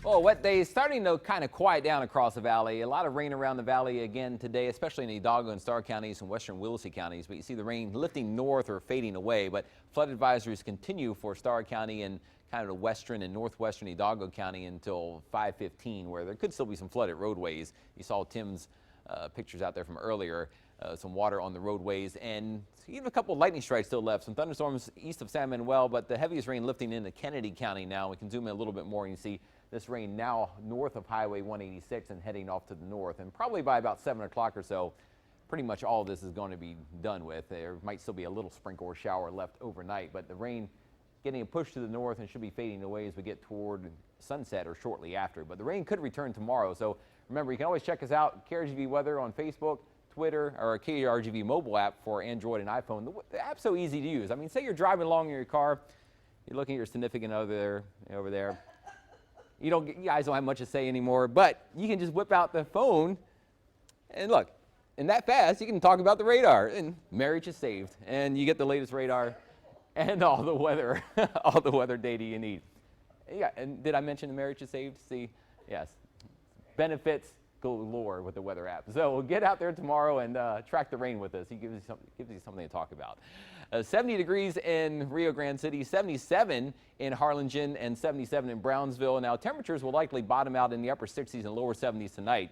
Well, wet day is starting to kind of quiet down across the valley. A lot of rain around the valley again today, especially in Hidalgo and Starr counties and western Willacy counties. But you see the rain lifting north or fading away. But flood advisories continue for Starr County and kind of the western and northwestern Hidalgo County until 5:15, where there could still be some flooded roadways. You saw Tim's pictures out there from earlier. Some water on the roadways and even a couple of lightning strikes still left. Some thunderstorms east of San Manuel, but the heaviest rain lifting into Kennedy County now. We can zoom in a little bit more and you see this rain now north of Highway 186 and heading off to the north. And probably by about 7 o'clock or so, pretty much all of this is going to be done with. There might still be a little sprinkle or shower left overnight, but the rain getting a push to the north and should be fading away as we get toward sunset or shortly after. But the rain could return tomorrow. So remember, you can always check us out, KRGV Weather on Facebook, Twitter, or a KRGV mobile app for Android and iPhone. The app's so easy to use. I mean, say you're driving along in your car, you're looking at your significant other over there. You guys don't have much to say anymore, but you can just whip out the phone and look, and that fast, you can talk about the radar, and marriage is saved, and you get the latest radar and all the weather, all the weather data you need. Yeah, and did I mention the marriage is saved? See, yes, benefits galore with the weather app. So get out there tomorrow and track the rain with us. He gives you something to talk about. 70 degrees in Rio Grande City, 77 in Harlingen, and 77 in Brownsville. Now temperatures will likely bottom out in the upper 60s and lower 70s tonight.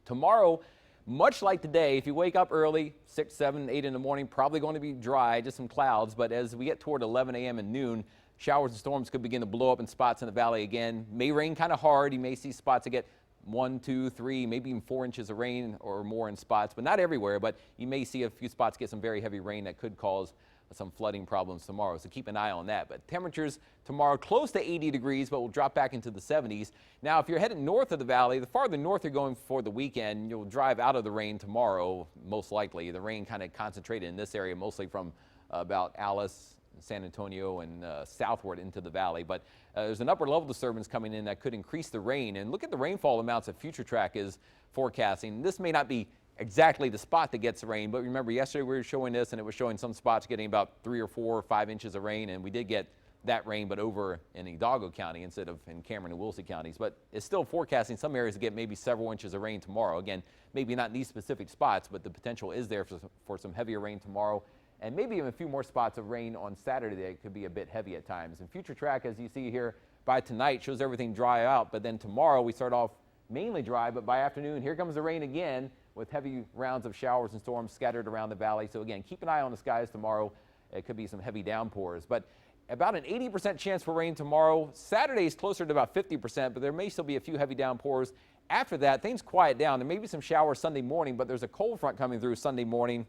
Tomorrow, much like today, if you wake up early, 6, 7, 8 in the morning, probably going to be dry, just some clouds. But as we get toward 11 a.m. and noon, showers and storms could begin to blow up in spots in the valley again. May rain kind of hard. You may see spots that get 1, 2, 3, maybe even 4 inches of rain or more in spots, but not everywhere. But you may see a few spots get some very heavy rain that could cause some flooding problems tomorrow. So keep an eye on that. But temperatures tomorrow close to 80 degrees, but will drop back into the 70s. Now, if you're headed north of the valley, the farther north you're going for the weekend, you'll drive out of the rain tomorrow, most likely. The rain kind of concentrated in this area, mostly from about Alice, San Antonio, and southward into the valley. But there's an upper level disturbance coming in that could increase the rain. And look at the rainfall amounts that Future Track is forecasting. This may not be exactly the spot that gets the rain, but remember yesterday we were showing this and it was showing some spots getting about 3 or 4 or 5 inches of rain, and we did get that rain, but over in Hidalgo County instead of in Cameron and Willacy counties. But it's still forecasting some areas to get maybe several inches of rain tomorrow. Again, maybe not in these specific spots, but the potential is there for some heavier rain tomorrow. And maybe even a few more spots of rain on Saturday that could be a bit heavy at times. And Future Track, as you see here, by tonight shows everything dry out. But then tomorrow we start off mainly dry, but by afternoon, here comes the rain again with heavy rounds of showers and storms scattered around the valley. So again, keep an eye on the skies tomorrow. It could be some heavy downpours. But about an 80% chance for rain tomorrow. Saturday is closer to about 50%, but there may still be a few heavy downpours. After that, things quiet down. There may be some showers Sunday morning, but there's a cold front coming through Sunday morning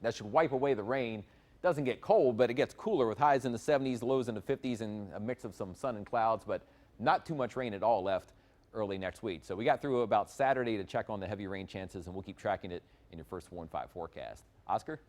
that should wipe away the rain. It doesn't get cold, but it gets cooler with highs in the 70s, lows in the 50s, and a mix of some sun and clouds, but not too much rain at all left early next week. So we got through about Saturday to check on the heavy rain chances, and we'll keep tracking it in your first 4 and 5 forecast. Oscar?